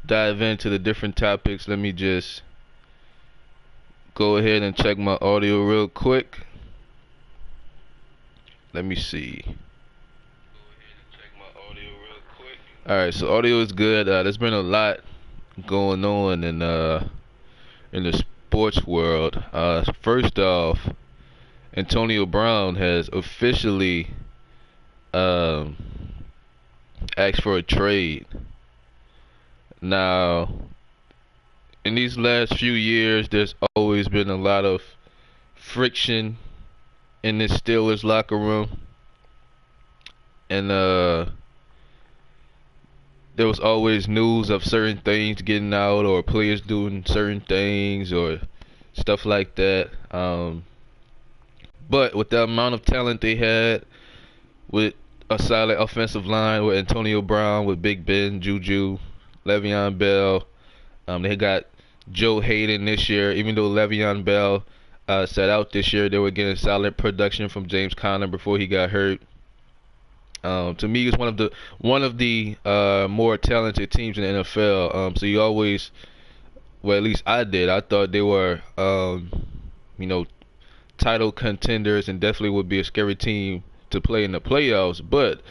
dive into the different topics, let me just go ahead and check my audio real quick. Let me see. Alright, so audio is good. There's been a lot going on in the sports world. First off, Antonio Brown has officially um, asked for a trade. Now, in these last few years, there's always been a lot of friction in this Steelers locker room, and there was always news of certain things getting out, or players doing certain things, or stuff like that. But with the amount of talent they had, with a solid offensive line with Antonio Brown, with Big Ben, Juju, Le'Veon Bell, they got Joe Hayden this year. Even though Le'Veon Bell sat out this year, they were getting solid production from James Conner before he got hurt. To me, it's one of the more talented teams in the NFL. So you always, well, at least I did. I thought they were, you know, title contenders and definitely would be a scary team to play in the playoffs. But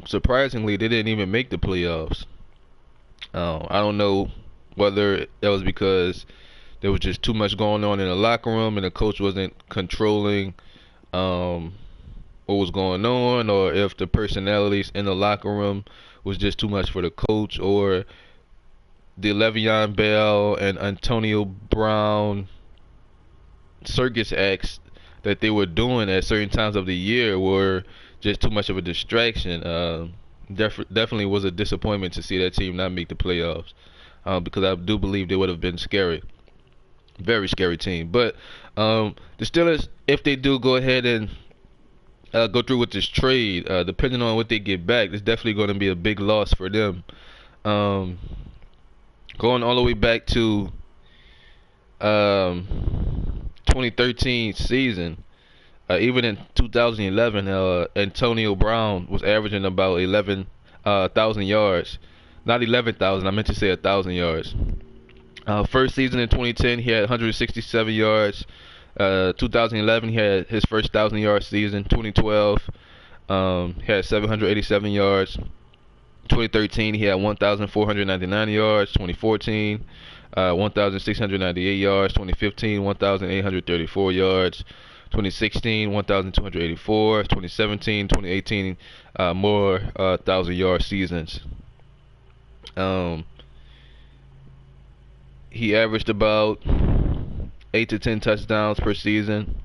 surprisingly, they didn't even make the playoffs. I don't know whether that was because there was just too much going on in the locker room and the coach wasn't controlling what was going on, or if the personalities in the locker room was just too much for the coach, or the Le'Veon Bell and Antonio Brown circus acts that they were doing at certain times of the year were just too much of a distraction. Definitely was a disappointment to see that team not make the playoffs, because I do believe they would have been scary. Very scary team. But the Steelers, if they do go ahead and go through with this trade, depending on what they get back, it's definitely going to be a big loss for them. Going all the way back to 2013 season, even in 2011, Antonio Brown was averaging about 11,000 yards. Not 11,000, I meant to say 1,000 yards. First season in 2010, he had 167 yards. 2011, he had his first 1,000-yard season. 2012, he had 787 yards. 2013, he had 1,499 yards. 2014, 1,698 yards. 2015, 1,834 yards. 2016, 1,284. 2017, 2018, more 1,000-yard seasons. He averaged about 8 to 10 touchdowns per season.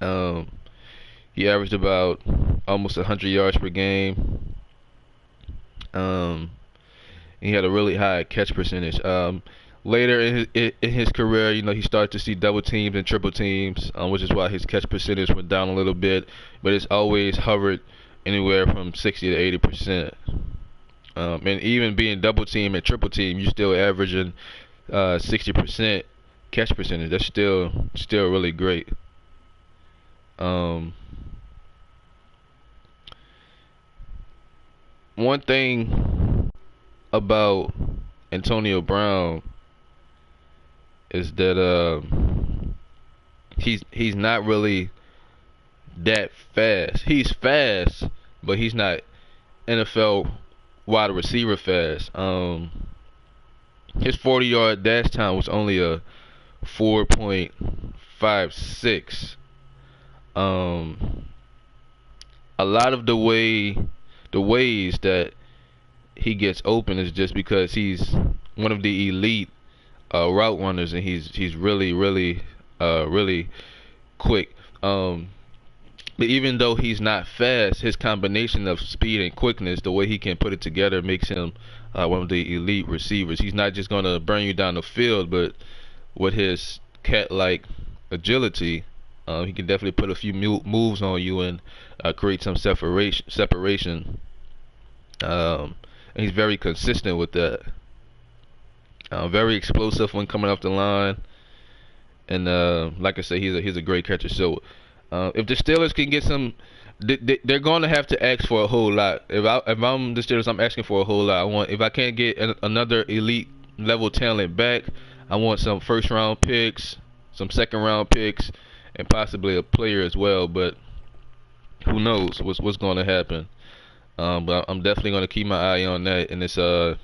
He averaged about almost 100 yards per game. He had a really high catch percentage. Later in his career, he started to see double teams and triple teams, which is why his catch percentage went down a little bit. But it's always hovered anywhere from 60 to 80%. And even being double team and triple team, you're still averaging 60% catch percentage. That's still really great. One thing about Antonio Brown is that he's not really that fast. He's fast, but he's not NFL wide receiver fast. His 40-yard dash time was only a 4.56. A lot of the ways that he gets open is just because he's one of the elite route runners, and he's really quick. But even though he's not fast, his combination of speed and quickness, the way he can put it together, makes him one of the elite receivers. He's not just gonna burn you down the field, but with his cat-like agility, he can definitely put a few moves on you and create some separation. And he's very consistent with that. Very explosive when coming off the line, and like I said, he's a great catcher. So if the Steelers can get some They're going to have to ask for a whole lot. If I'm the Steelers, I'm asking for a whole lot. If I can't get another elite level talent back, I want some first round picks, some second round picks, and possibly a player as well. But who knows what's going to happen? But I'm definitely going to keep my eye on that, and it's definitely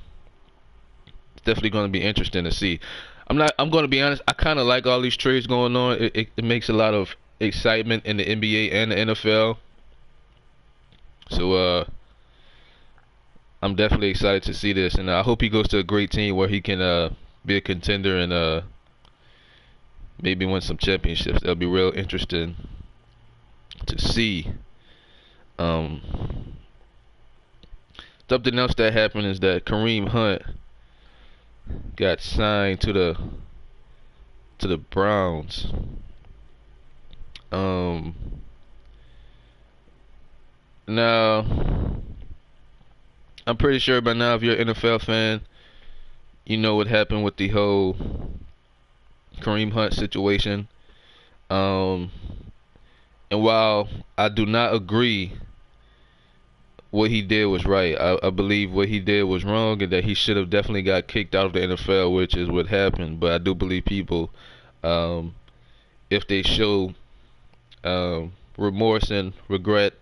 going to be interesting to see. I'm going to be honest. I kind of like all these trades going on. It makes a lot of excitement in the NBA and the NFL. So I'm definitely excited to see this, and I hope he goes to a great team where he can be a contender and maybe win some championships. That'll be real interesting to see. Um, Something else that happened is that Kareem Hunt got signed to the Browns. Um, Now I'm pretty sure by now, if you're an NFL fan, you know what happened with the whole Kareem Hunt situation. Um, and while I do not agree what he did was right, I believe what he did was wrong and that he should have definitely got kicked out of the NFL, which is what happened. But I do believe people, um, if they show remorse and regret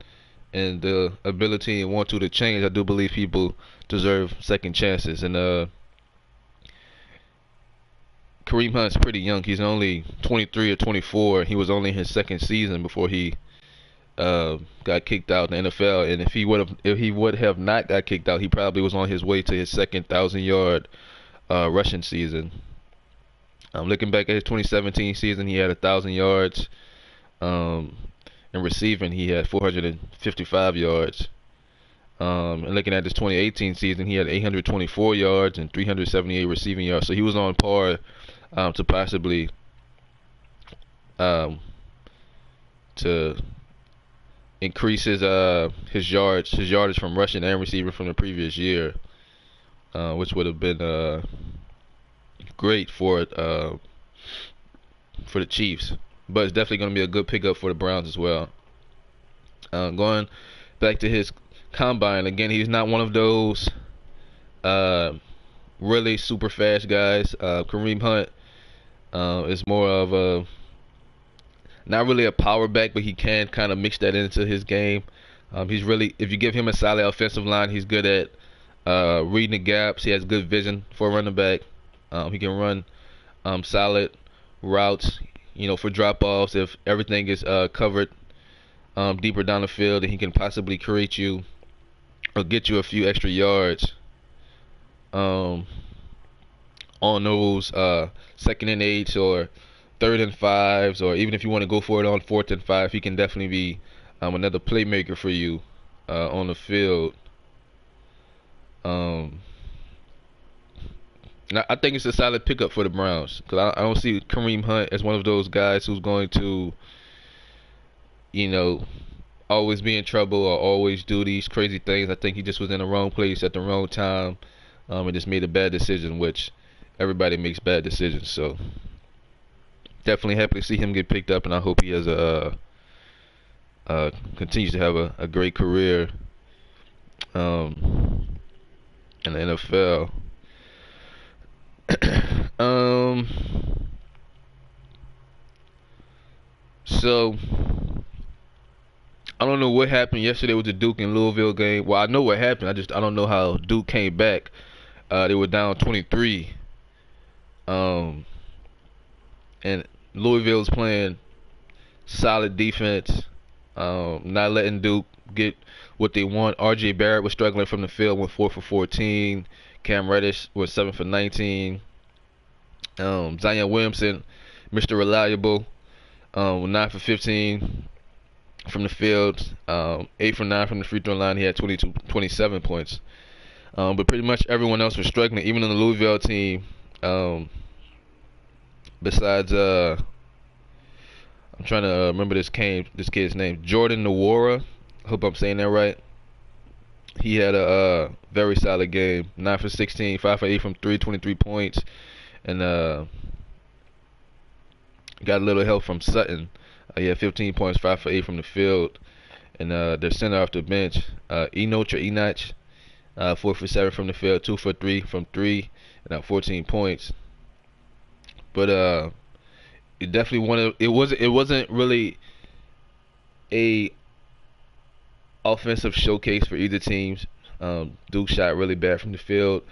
and the ability and want to change, I do believe people deserve second chances. And Kareem Hunt's pretty young. He's only 23 or 24. He was only in his second season before he got kicked out in the NFL. And if he would have not got kicked out, he probably was on his way to his second 1,000-yard rushing season. Looking back at his 2017 season, he had 1,000 yards. In receiving, he had 455 yards. And looking at his 2018 season, he had 824 yards and 378 receiving yards. So he was on par to possibly to increase his yardage from rushing and receiving from the previous year, which would have been great for the Chiefs. But it's definitely going to be a good pickup for the Browns as well. Going back to his combine again, he's not one of those really super fast guys. Kareem Hunt is more of a not really a power back, but he can kind of mix that into his game. He's really, if you give him a solid offensive line, he's good at reading the gaps. He has good vision for a running back. He can run solid routes, for drop-offs. If everything is covered deeper down the field, then he can possibly create you or get you a few extra yards on those second and 8s or third and 5s, or even if you want to go for it on 4th and 5, he can definitely be another playmaker for you on the field. I think it's a solid pickup for the Browns because I don't see Kareem Hunt as one of those guys who's going to, always be in trouble or always do these crazy things. I think he just was in the wrong place at the wrong time and just made a bad decision, which everybody makes bad decisions. So definitely happy to see him get picked up, and I hope he has continues to have a great career in the NFL. So I don't know what happened yesterday with the Duke and Louisville game. Well, I know what happened. I don't know how Duke came back. They were down 23. And Louisville's playing solid defense, not letting Duke get what they want. R.J. Barrett was struggling from the field, went 4 for 14. Cam Reddish was 7 for 19. Zion Williamson, Mr. Reliable, 9 for 15 from the field, 8 for 9 from the free throw line. He had 27 points. But pretty much everyone else was struggling, even on the Louisville team. Besides, I'm trying to remember this kid's name, Jordan Nwora. I hope I'm saying that right. He had a very solid game, 9 for 16, 5 for 8 from 3, 23 points, and got a little help from Sutton. He had 15 points, 5 for 8 from the field, And their center off the bench, Enoch, 4 for 7 from the field, 2 for 3 from three, and 14 points. But it definitely it wasn't really a offensive showcase for either teams. Duke shot really bad from the field.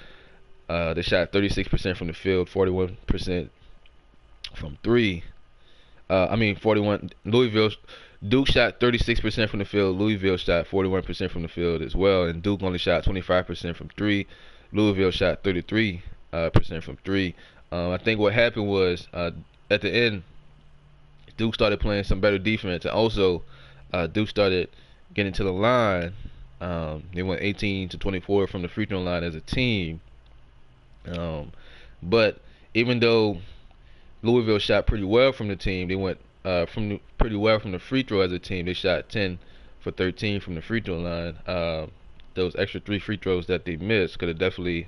They shot 36% from the field, 41% from three. 41. Duke shot 36% from the field. Louisville shot 41% from the field as well, and Duke only shot 25% from three. Louisville shot 33% from three. I think what happened was at the end, Duke started playing some better defense, and also Duke started getting to the line. They went 18 to 24 from the free throw line as a team. But even though Louisville shot pretty well from the team, they went pretty well from the free throw as a team. They shot 10 for 13 from the free throw line. Those extra 3 free throws that they missed could have definitely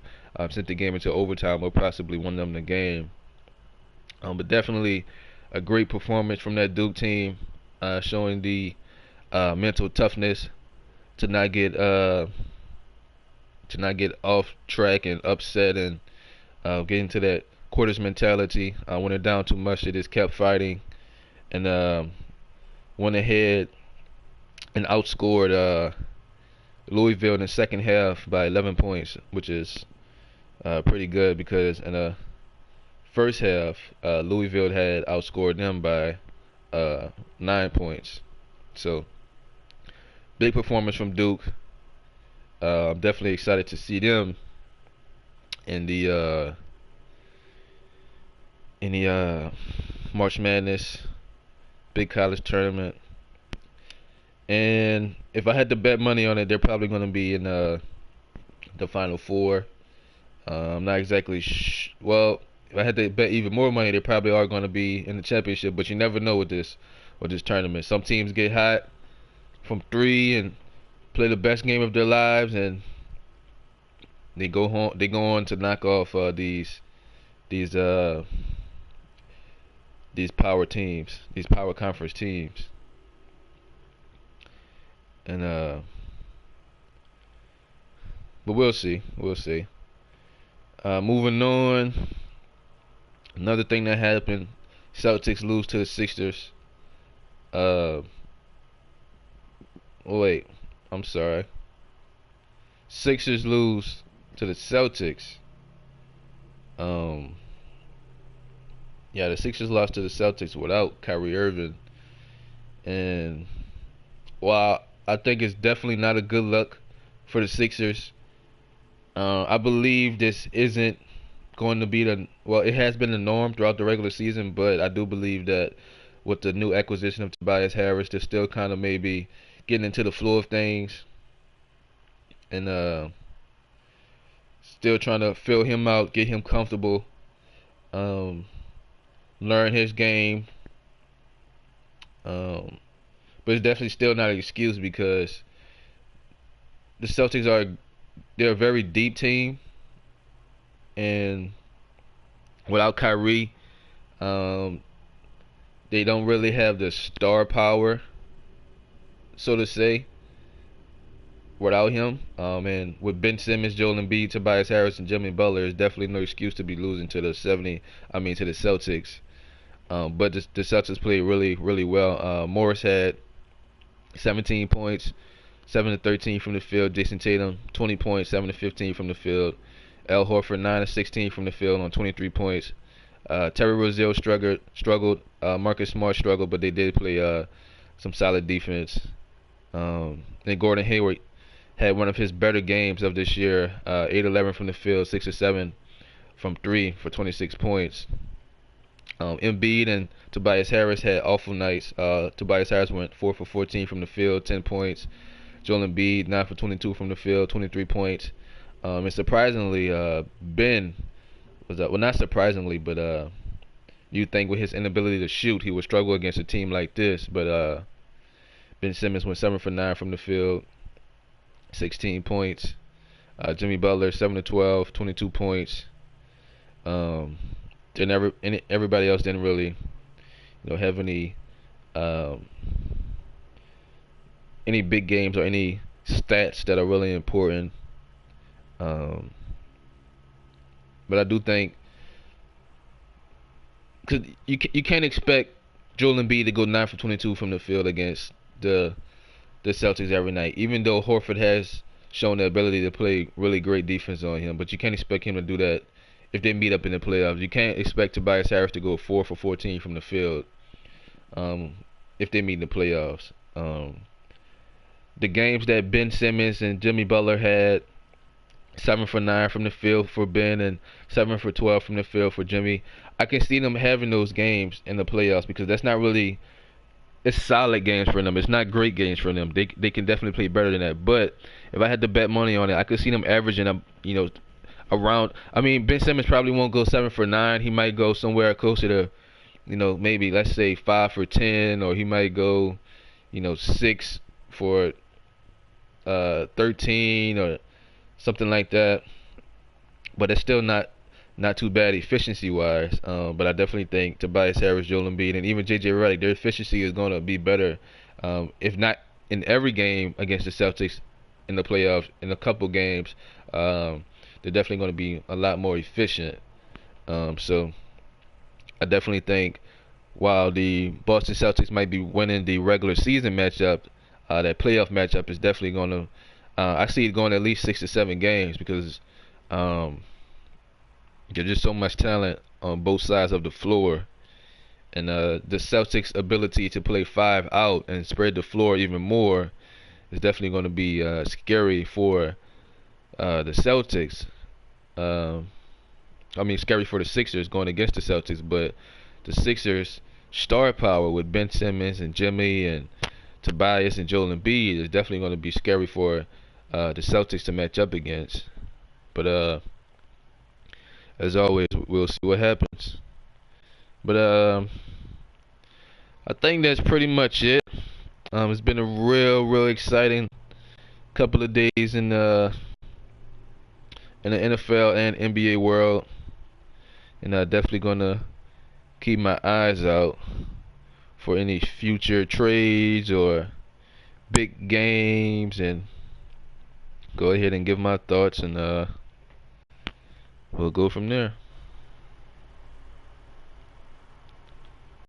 sent the game into overtime or possibly won them the game. But definitely a great performance from that Duke team, showing the mental toughness to not get off track and upset and get into that quarters mentality. When they're down too much, they just kept fighting and went ahead and outscored Louisville in the second half by 11 points, which is pretty good because in the first half, Louisville had outscored them by 9 points. So, big performance from Duke. I'm definitely excited to see them in the March Madness big college tournament. And if I had to bet money on it, they're probably going to be in the Final Four. I'm not exactly well. If I had to bet even more money, they probably are going to be in the championship. But you never know with this tournament. Some teams get hot from three and play the best game of their lives, and they go home. They go on to knock off these power teams, these power conference teams. And but we'll see. Moving on. Another thing that happened: Celtics lose to the Sixers. Wait, I'm sorry. Sixers lose to the Celtics. Yeah, the Sixers lost to the Celtics without Kyrie Irving, and while I think it's definitely not a good look for the Sixers, I believe this isn't going to be it has been the norm throughout the regular season, but I do believe that with the new acquisition of Tobias Harris, they're still kind of maybe getting into the flow of things and still trying to fill him out, get him comfortable, learn his game. But it's definitely still not an excuse because the Celtics they're a very deep team, and without Kyrie, they don't really have the star power, so to say, without him. And with Ben Simmons, Joel Embiid, Tobias Harris, and Jimmy Butler, there's definitely no excuse to be losing to the Celtics. But the Celtics played really, really well. Morris had 17 points, 7 to 13 from the field. Jason Tatum, 20 points, 7 to 15 from the field. Al Horford, 9 to 16 from the field on 23 points. Terry Rozier struggled. Marcus Smart struggled, but they did play some solid defense. And Gordon Hayward had one of his better games of this year. 8-11 from the field, 6 to 7 from three for 26 points. Embiid and Tobias Harris had awful nights. Tobias Harris went 4 for 14 from the field, 10 points. Joel Embiid 9 for 22 from the field, 23 points. And surprisingly, Ben was not surprisingly, but you'd think with his inability to shoot, he would struggle against a team like this. But Ben Simmons went 7 for 9 from the field, 16 points. Jimmy Butler 7 to 12, 22 points. Everybody else didn't really, have any any big games or any stats that are really important. Um, but I do think because you can't expect Joel Embiid to go 9 for 22 from the field against the the Celtics every night. Even though Horford has shown the ability to play really great defense on him, but you can't expect him to do that if they meet up in the playoffs. You can't expect Tobias Harris to go 4 for 14 from the field um, if they meet in the playoffs. The games that Ben Simmons and Jimmy Butler had, 7 for 9 from the field for Ben and 7 for 12 from the field for Jimmy. I can see them having those games in the playoffs because that's not really, it's solid games for them. It's not great games for them. They can definitely play better than that. But if I had to bet money on it, I could see them averaging up, around. I mean, Ben Simmons probably won't go 7 for 9. He might go somewhere closer to, maybe let's say 5 for 10, or he might go, 6 for 13 or something like that. But it's still not too bad efficiency wise. But I definitely think Tobias Harris, Joel Embiid, and even JJ Redick, their efficiency is going to be better, if not in every game against the Celtics in the playoffs. In a couple games, they're definitely going to be a lot more efficient. So I definitely think while the Boston Celtics might be winning the regular season matchup, that playoff matchup is definitely going to. I see it going at least 6 to 7 games because there's just so much talent on both sides of the floor, and the Celtics' ability to play 5 out and spread the floor even more is definitely going to be scary for the Celtics. I mean, scary for the Sixers going against the Celtics, but the Sixers' star power with Ben Simmons and Jimmy and Tobias and Joel Embiid is definitely going to be scary for the Celtics to match up against. But as always, we'll see what happens. But I think that's pretty much it. It's been a real exciting couple of days in the NFL and NBA world, and I'm definitely gonna keep my eyes out for any future trades or big games, and go ahead and give my thoughts, and we'll go from there.